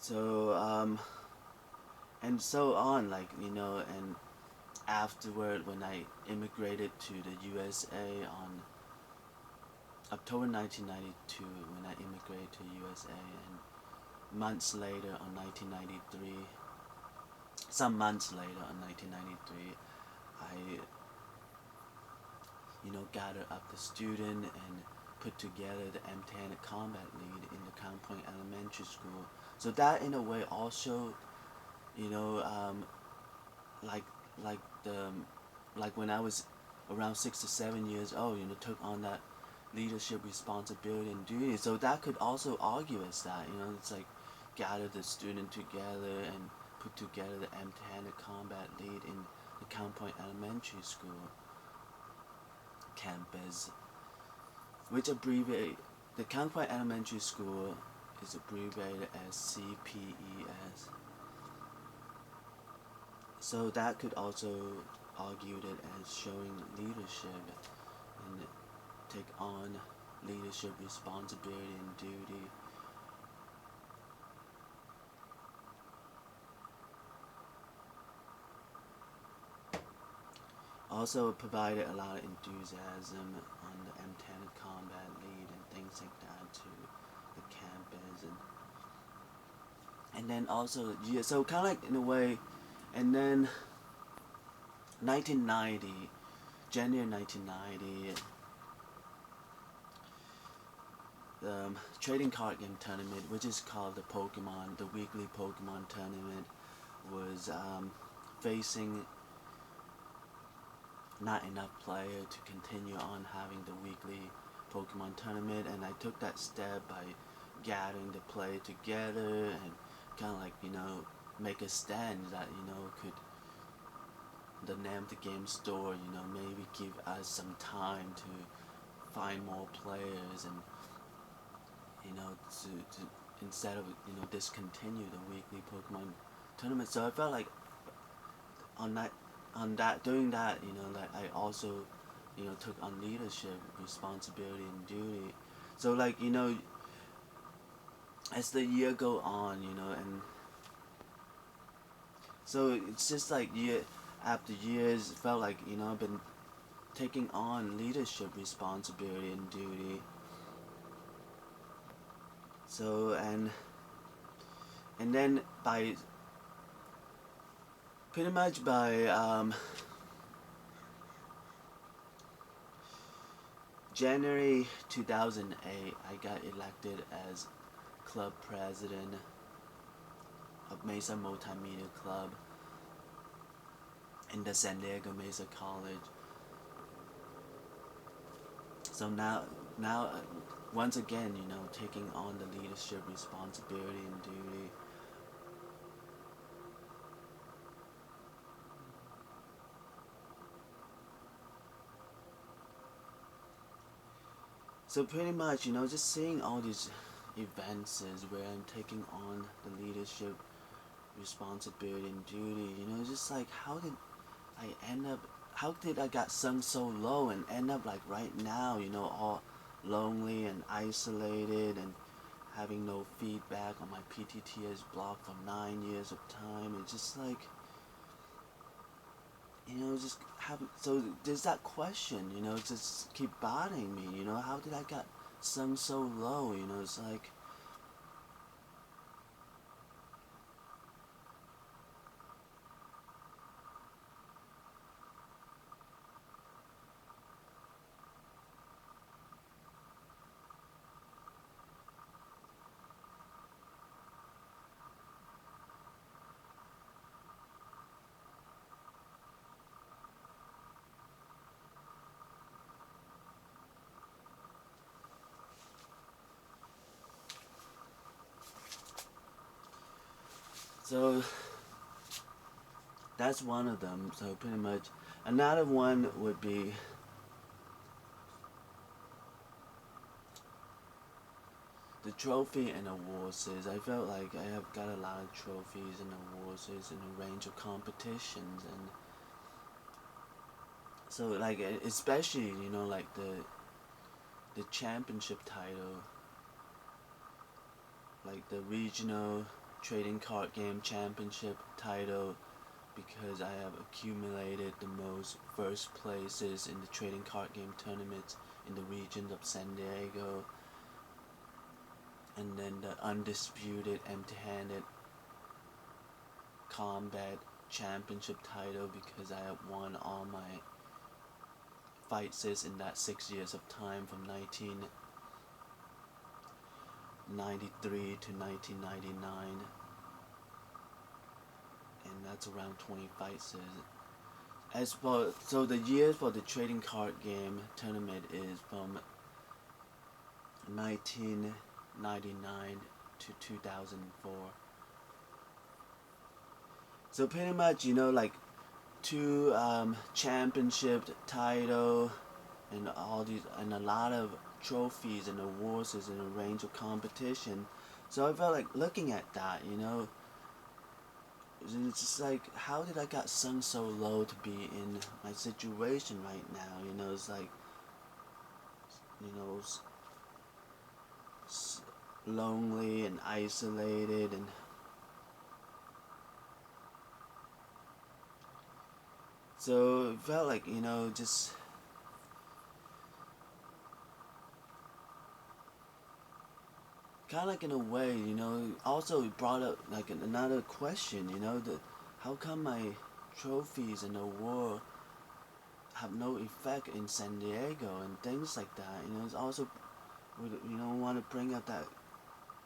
So and so on, like, and afterward, when I immigrated to the USA on October 1992, when I immigrated to USA, and months later on 1993, some months later on 1993, I gathered up the student and put together the M10 combat lead in the Crown Point Elementary School. So that in a way also, you know, like like the like when I was around 6 to 7 years old, took on that leadership responsibility and duty. So that could also argue as that, it's like gather the student together and put together the M10 combat lead in the Crown Point Elementary School campus, which abbreviate the Crown Point Elementary School is abbreviated as CPES. So that could also argue it as showing leadership and take on leadership responsibility and duty. Also provided a lot of enthusiasm on the M10 combat lead and things like that to the campus, and then also, yeah, so kind of like in a way. And then 1990, January 1990, the trading card game tournament, which is called the weekly Pokemon tournament, was facing not enough player to continue on having the weekly Pokemon tournament, and I took that step by gathering the player together and kind of like, make a stand that, could the name of the game store, maybe give us some time to find more players and, to instead of, discontinue the weekly Pokemon tournament. So I felt like doing that, that I also, took on leadership responsibility and duty. So like, as the year go on, and so it's just like year after years, it felt like, I've been taking on leadership responsibility and duty. So and then by pretty much by January 2008, I got elected as club president of Mesa Multimedia Club in the San Diego Mesa College. So now, once again, taking on the leadership responsibility and duty. So pretty much, just seeing all these events is where I'm taking on the leadership responsibility and duty, just like how did I got sunk so low and end up like right now, all lonely and isolated and having no feedback on my PTTS block for 9 years of time. It's just like, just having, so there's that question, just keep bothering me, how did I got sunk so low, it's like, so that's one of them. So pretty much another one would be the trophy and awards. I felt like I have got a lot of trophies and awards in a range of competitions, and so like especially like the championship title, like the regional trading card game championship title because I have accumulated the most first places in the trading card game tournaments in the region of San Diego, and then the undisputed empty-handed combat championship title because I have won all my fights in that 6 years of time from 1993 to 1999, and that's around 20 fights. As for so the years for the trading card game tournament is from 1999 to 2004. So pretty much, like two championship title and all these and a lot of trophies and awards in a range of competition. So I felt like looking at that, it's just like, how did I got sunk so low to be in my situation right now? It's like, lonely and isolated, and so it felt like, just kind of like in a way, also it brought up like another question, how come my trophies and award have no effect in San Diego and things like that, it's also, want to bring up that,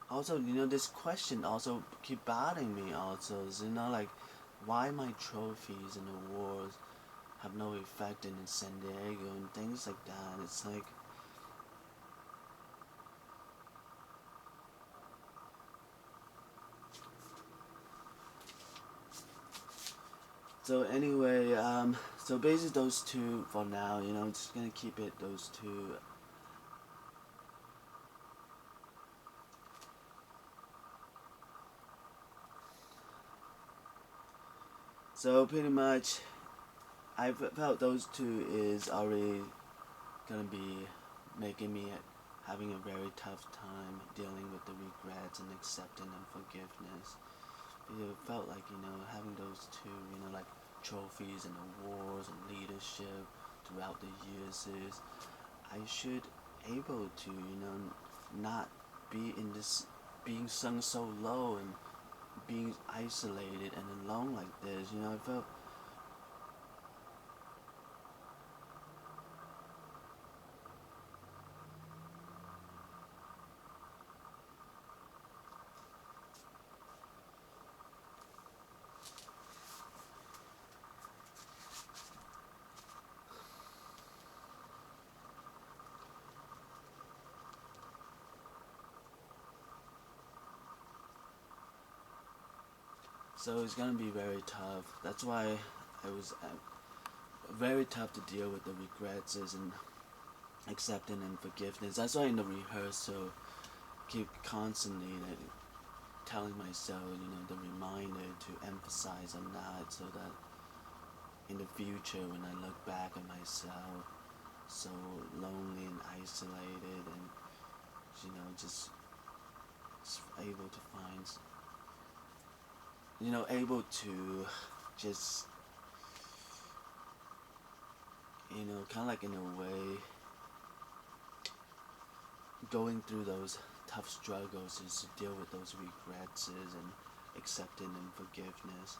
also, this question also keep bothering me also, is, like, why my trophies and awards have no effect in San Diego and things like that. It's like, so anyway, so basically those two for now, just gonna keep it those two. So pretty much, I felt those two is already gonna be making me having a very tough time dealing with the regrets and accepting and forgiveness. It felt like, having those two, like trophies and awards and leadership throughout the years is, I should able to, not be in this, being sunk so low and being isolated and alone like this. I felt, so it's gonna be very tough. That's why it was very tough to deal with the regrets and accepting and forgiveness. That's why in the rehearsal, keep constantly like, telling myself, the reminder to emphasize on that, so that in the future when I look back at myself so lonely and isolated and, just able to find, able to just, kind of like in a way, going through those tough struggles is to deal with those regrets and accepting and forgiveness.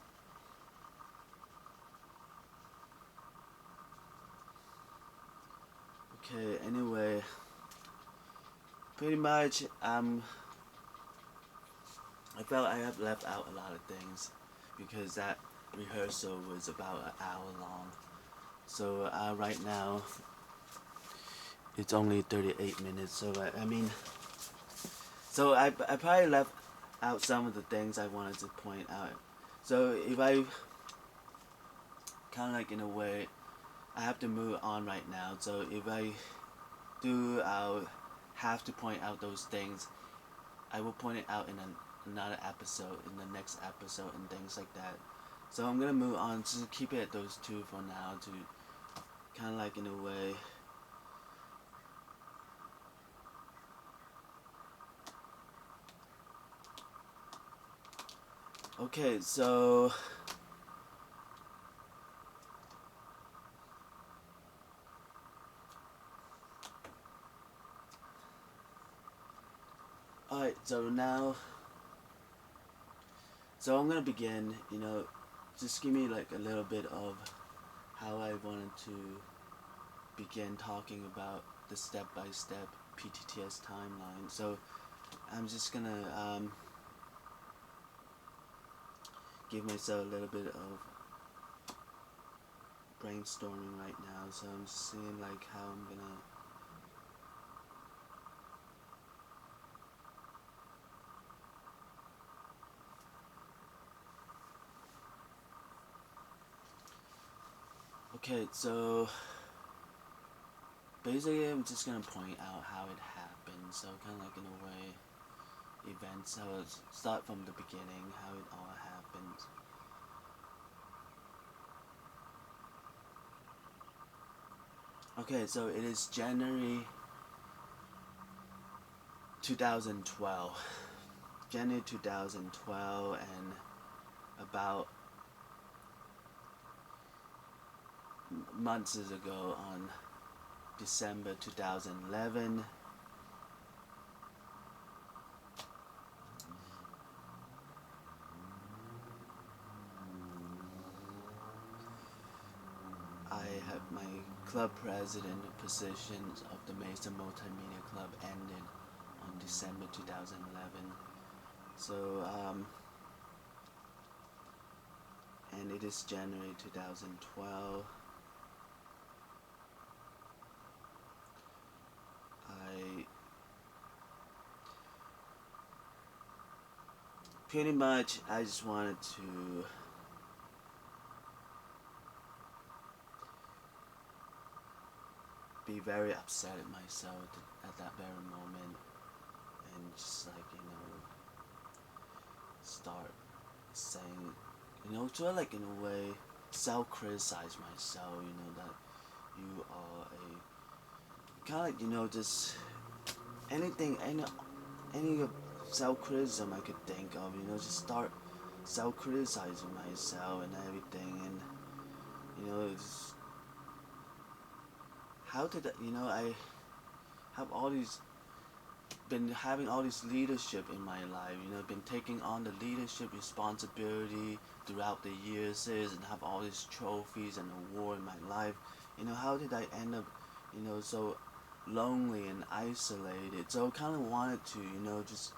Okay, anyway, pretty much, I felt I have left out a lot of things because that rehearsal was about an hour long. So right now, it's only 38 minutes. So I mean, so I probably left out some of the things I wanted to point out. So if I kind of like in a way, I have to move on right now. So if I do have to point out those things, I will point it out in another episode, in the next episode, and things like that. So I'm gonna move on to keep it at those two for now, to kind of like in a way, Okay, so alright, so I'm gonna begin, just give me like a little bit of how I wanted to begin talking about the step-by-step PTTS timeline. So I'm just gonna give myself a little bit of brainstorming right now. So I'm just seeing like how I'm gonna. Okay, so basically I'm just gonna point out how it happened. So kind of like in a way, events. I will start from the beginning, how it all happened. Okay, so it is January 2012. January 2012, and about months ago on December 2011, I have my club president positions of the Mesa Multimedia Club ended on December 2011. So, and it is January 2012. I pretty much, I just wanted to be very upset at myself at that very moment, and just like, start saying, sort of like in a way, self-criticize myself, that you are a, kind of like, just anything, any self-criticism I could think of, just start self-criticizing myself and everything, and, it's, how did, I have all these, been having all this leadership in my life, been taking on the leadership responsibility throughout the years and have all these trophies and awards in my life. How did I end up, so lonely and isolated? So I kind of wanted to, just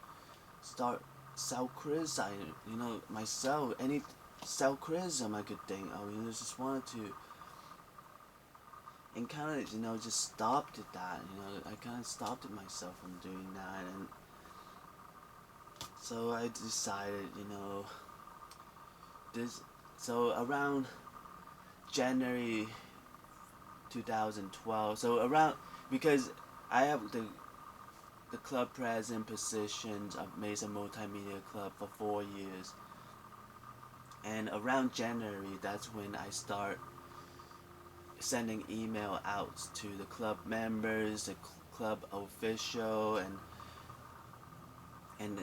start self-criticizing, myself, any self-criticism I could think of, just wanted to, and kind of, just stopped at that, I kind of stopped at myself from doing that, and so I decided, this, so around January 2012, so around, because I have the club president positions of Mesa Multimedia Club for 4 years, and around January, that's when I start sending email out to the club members, the club official, and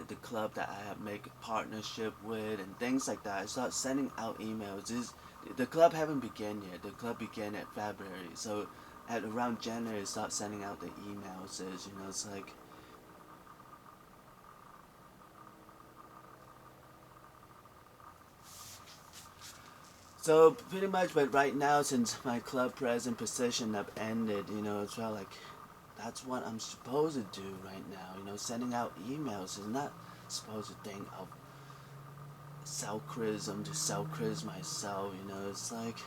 the club that I have make a partnership with, and things like that. I start sending out emails. The club haven't begun yet. The club began at February, so at around January, I start sending out the emails. It's like, so pretty much. But right now, since my club president position have ended, it's well like that's what I'm supposed to do right now. Sending out emails is not supposed to think of self-criticism to self-criticize myself. It's like,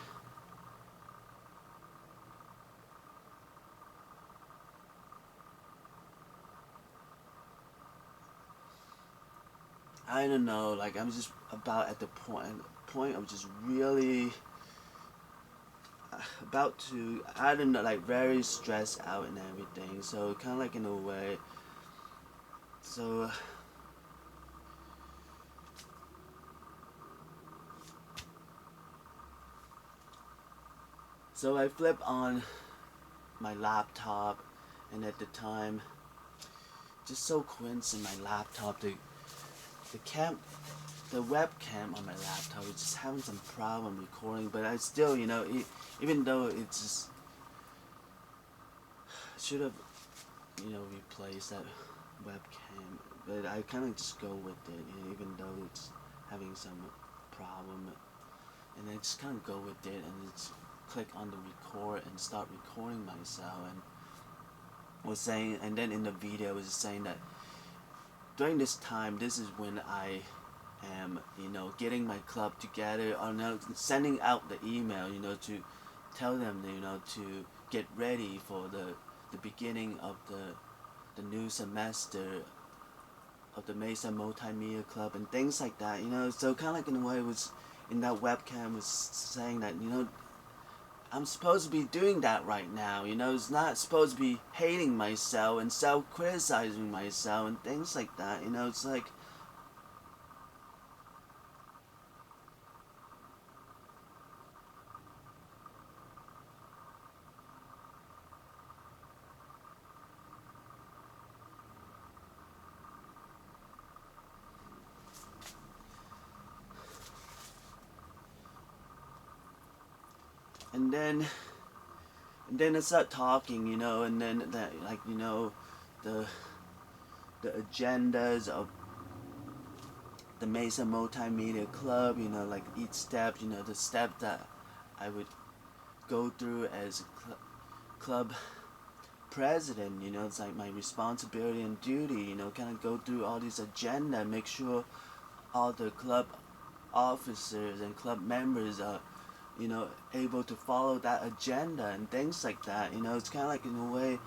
I don't know. Like, I'm just about at the point of just really about to, I don't know, like very stressed out and everything. So kind of like in a way. So I flip on my laptop, and at the time, just so coincident, my laptop, the cam, the webcam on my laptop is just having some problem recording, but I still, even though it's just should have, replaced that webcam, but I kind of just go with it, even though it's having some problem, and I just kind of go with it and just click on the record and start recording myself, and was saying, and then in the video was saying that during this time, this is when I am, getting my club together, or sending out the email, to tell them, to get ready for the beginning of the new semester of the Mesa Multimedia Club and things like that, so kind of like in a way was in that webcam was saying that, I'm supposed to be doing that right now, it's not supposed to be hating myself and self-criticizing myself and things like that, it's like, and then I start talking, and then that, like, the the agendas of the Mesa Multimedia Club, like each step, the step that I would go through as a club president, it's like my responsibility and duty, kind of go through all these agenda, make sure all the club officers and club members are, able to follow that agenda and things like that, it's kind of like in a way.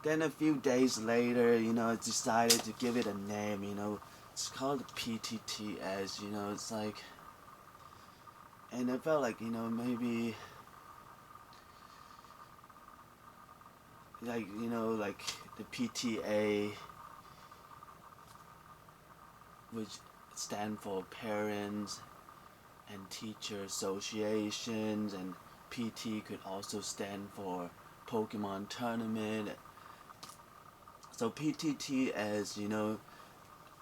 Then a few days later, I decided to give it a name, it's called PTTS, it's like, and I felt like, maybe, like, like the PTA, which stand for Parents and Teacher Associations, and PT could also stand for Pokemon Tournament. So PTTS,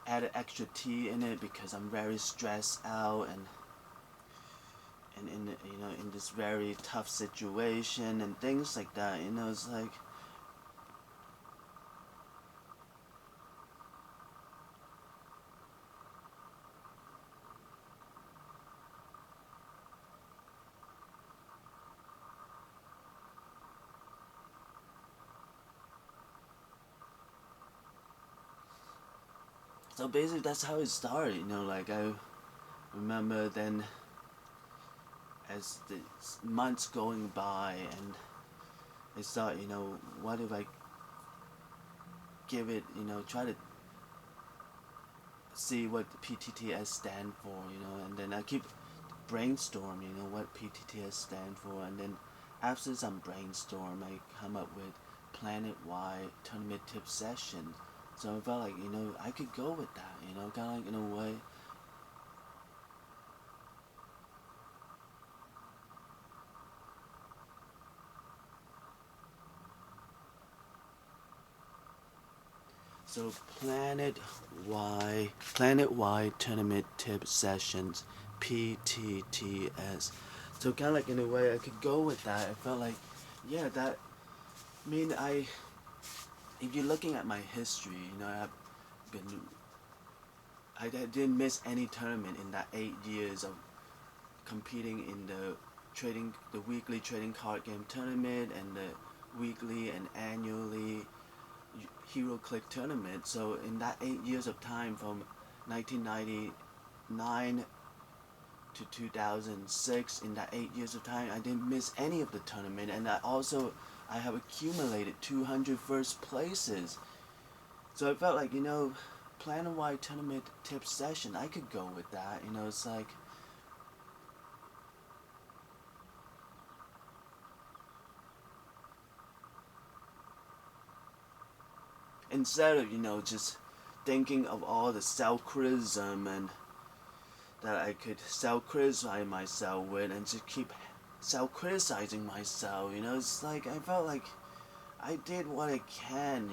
added extra T in it because I'm very stressed out and in in this very tough situation and things like that, it's like, so basically that's how it started, like I remember then as the months going by, and I thought, what if I give it, try to see what the PTTS stand for, and then I keep brainstorming, what PTTS stand for, and then after some brainstorm, I come up with planet-wide tournament tip sessions. So I felt like, I could go with that, kind of like in a way. So planet-wide tournament tip sessions, PTTS. So kind of like in a way I could go with that. I felt like, yeah, that. I mean, if you're looking at my history, I've been. I didn't miss any tournament in that 8 years of competing in the weekly trading card game tournament and the weekly and annually Hero Click tournament. So in that 8 years of time, from 1999 to 2006, in that 8 years of time, I didn't miss any of the tournament, and I have accumulated 200 first places. So I felt like, planet-wide tournament tip session, I could go with that. It's like, instead of, just thinking of all the self-criticism and that I could self-criticize myself with, and just keep self-criticizing myself. It's like I felt like I did what I can.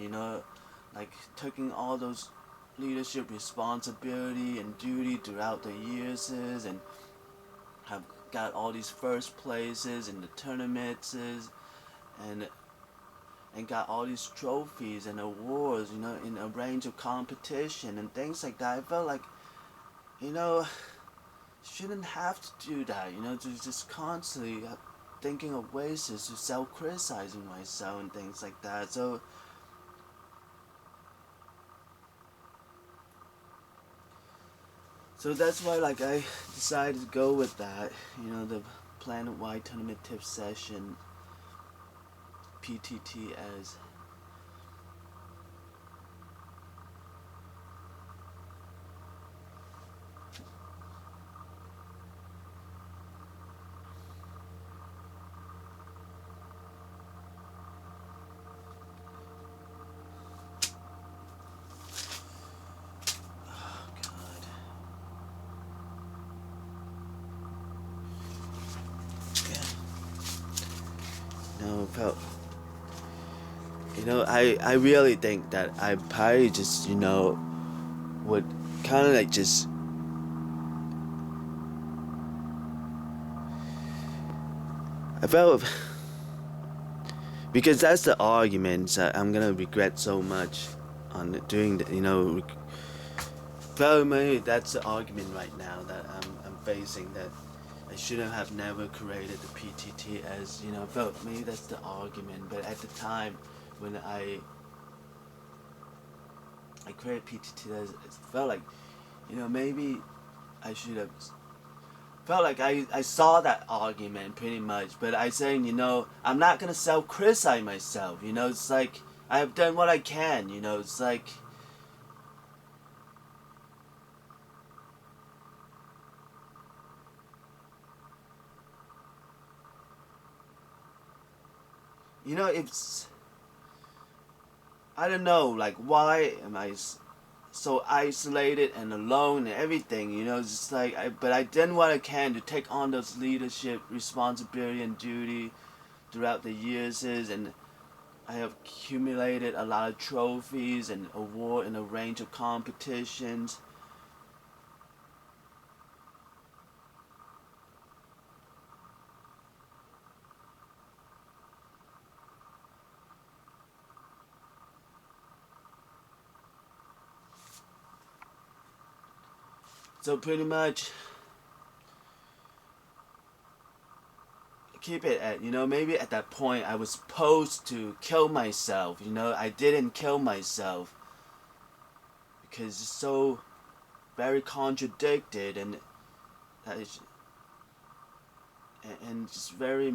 Like taking all those leadership responsibility and duty throughout the years, and have got all these first places in the tournaments, and got all these trophies and awards, in a range of competition and things like that. I felt like, you know, shouldn't have to do that, to just constantly thinking of ways to self-criticizing myself and things like that. So that's why, like, I decided to go with that, the planet-wide tournament tip session, PTTS. Oh, God. Yeah. No, felt. I really think that I probably just, would kind of like just. I felt. Because that's the arguments that I'm gonna regret so much on doing that, Felt maybe that's the argument right now that I'm facing, that I shouldn't have never created the PTTS, felt maybe that's the argument. But at the time when I created PTTS, it felt like, maybe I should have felt like I saw that argument pretty much, but I saying, I'm not gonna self-criticize myself, it's like I have done what I can, it's like, it's, I don't know, like, why am I so isolated and alone and everything, it's just like, but I done what I can to take on those leadership responsibility and duty throughout the years, and I have accumulated a lot of trophies and awards in a range of competitions. So pretty much keep it at, maybe at that point I was supposed to kill myself, I didn't kill myself because it's so very contradicted, and that is, and just very,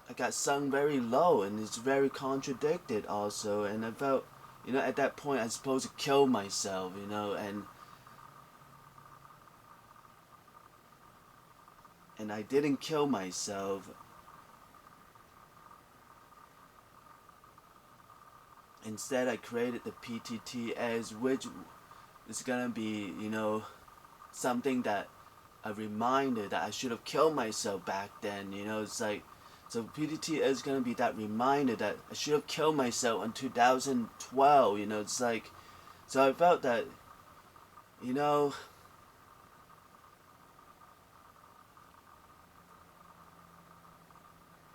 I got sung very low, and it's very contradicted also, and I felt, at that point I was supposed to kill myself, and I didn't kill myself. Instead, I created the PTTS, which is gonna be, something that, a reminder that I should have killed myself back then. It's like, so PTTS is gonna be that reminder that I should have killed myself in 2012. It's like, so I felt that, you know,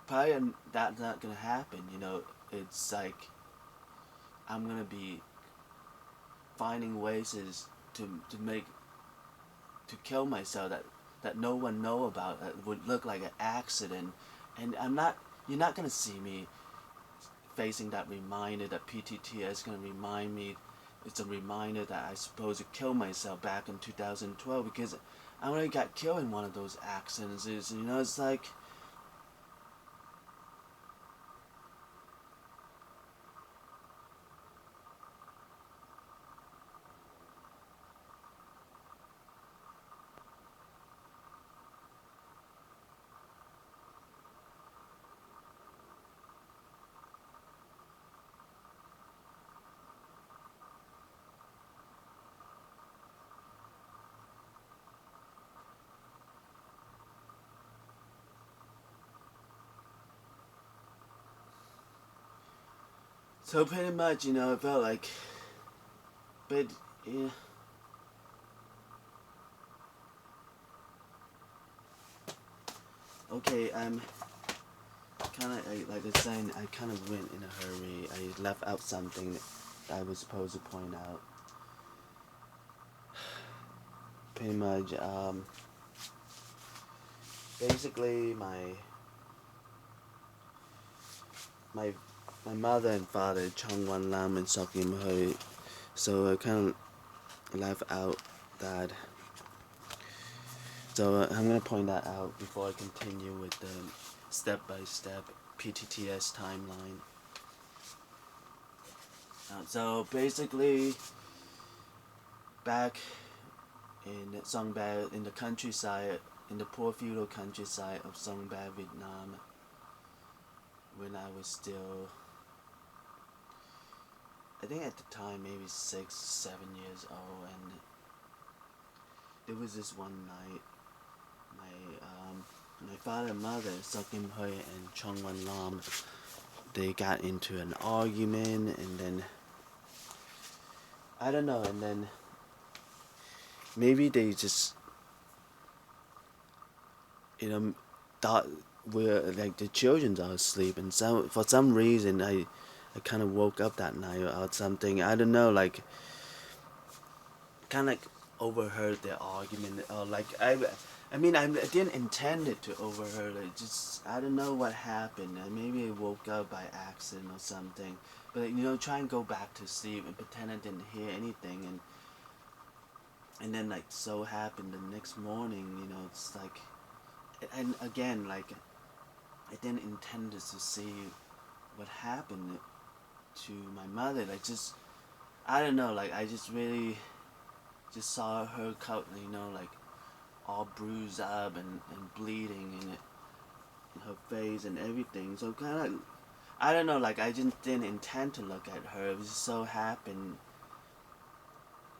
probably that's not gonna happen. It's like I'm gonna be finding ways to make, to kill myself that no one know about, that would look like an accident, and you're not gonna see me facing that reminder that PTTS is gonna remind me. It's a reminder that I supposed to kill myself back in 2012, because I already got killed in one of those accidents. It's like, So pretty much, it felt like, but yeah. Okay, kind of like I was saying, I kind of went in a hurry. I left out something that I was supposed to point out. Pretty much, basically, my my mother and father Chung Wan Lam and Sok Yim Hui. So I kind of left out that. So I'm gonna point that out before I continue with the step-by-step PTTS timeline. So basically, back in Songba, in the countryside, in the poor feudal countryside of Songba, Vietnam, when I was still, I think at the time maybe 6, 7 years old, and there was this one night, my father and mother, Sok Kim Hui and Chong Wan Lam, they got into an argument, and then I don't know, and then maybe they just, thought we're like the children are asleep, and for some reason I kind of woke up that night or something. I don't know, like kind of like overheard their argument, or like I mean, I didn't intend it to overheard it. Just I don't know what happened. Maybe I woke up by accident or something. But try and go back to sleep and pretend I didn't hear anything, and then like so happened the next morning. It's like, and again like I didn't intend to see what happened to my mother. Like just I don't know. Like I just really just saw her cut. Like all bruised up and bleeding in her face and everything. So kind of, I don't know, like I just didn't intend to look at her. It was just so happened.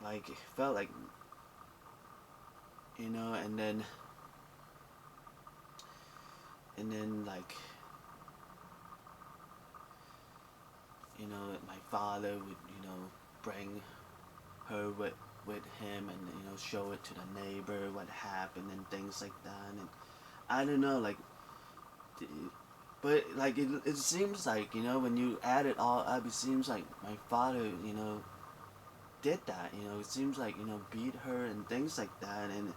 Like it felt like, and then like, my father would bring her with him, and show it to the neighbor what happened and things like that. And I don't know, like but like it seems like when you add it all up, it seems like my father did that. It seems like beat her and things like that, and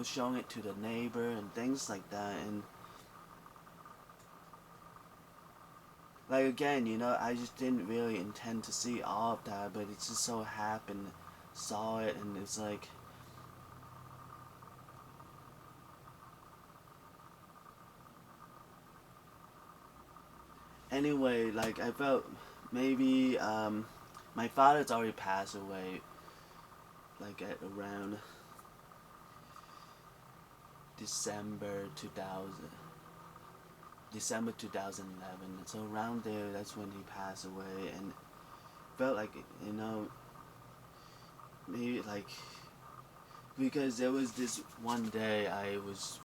showing it to the neighbor and things like that. And like again, I just didn't really intend to see all of that, but it just so happened saw it, and it's like, anyway, like I felt maybe my father's already passed away, like at around December 2000, December 2011. So around there, that's when he passed away, and felt like maybe like, because there was this one day I was